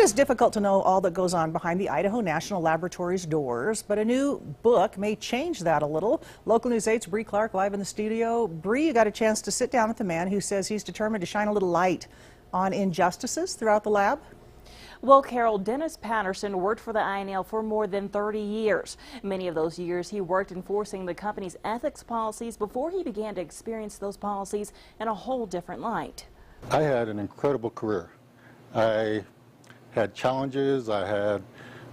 is difficult to know all that goes on behind the Idaho National Laboratory's doors, but a new book may change that a little. Local News 8's Bree Clark live in the studio. Bree, you got a chance to sit down with the man who says he's determined to shine a little light on injustices throughout the lab. Well, Carol, Dennis Patterson worked for the INL for more than 30 years. Many of those years he worked enforcing the company's ethics policies before he began to experience those policies in a whole different light. I had an incredible career. I had challenges, I had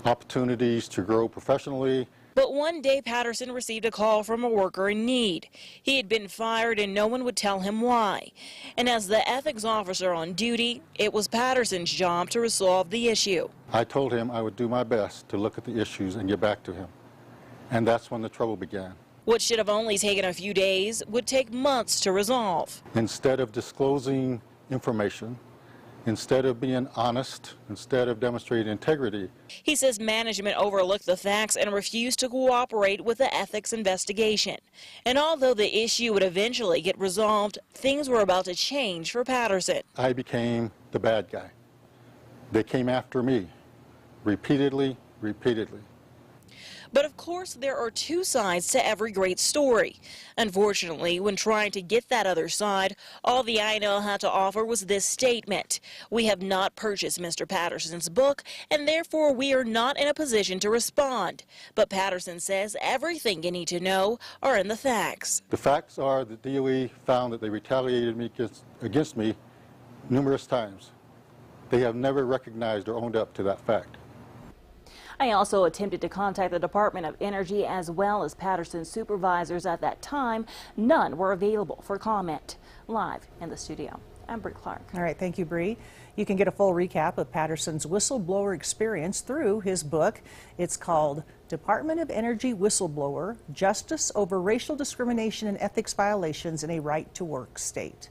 opportunities to grow professionally. But one day Patterson received a call from a worker in need. He had been fired and no one would tell him why. And as the ethics officer on duty, it was Patterson's job to resolve the issue. I told him I would do my best to look at the issues and get back to him. And that's when the trouble began. What should have only taken a few days would take months to resolve. Instead of disclosing information, instead of being honest, instead of demonstrating integrity. He says management overlooked the facts and refused to cooperate with the ethics investigation. And although the issue would eventually get resolved, things were about to change for Patterson. I became the bad guy. They came after me repeatedly. But of course, there are two sides to every great story. Unfortunately, when trying to get that other side, all the INL had to offer was this statement: "We have not purchased Mr. Patterson's book, and therefore we are not in a position to respond." But Patterson says everything you need to know are in the facts. The facts are that DOE found that they retaliated against me numerous times. They have never recognized or owned up to that fact. I also attempted to contact the Department of Energy as well as Patterson's supervisors at that time. None were available for comment. Live in the studio, I'm Bree Clark. All right, thank you, Bree. You can get a full recap of Patterson's whistleblower experience through his book. It's called Department of Energy Whistleblower: Justice Over Racial Discrimination and Ethics Violations in a Right to Work State.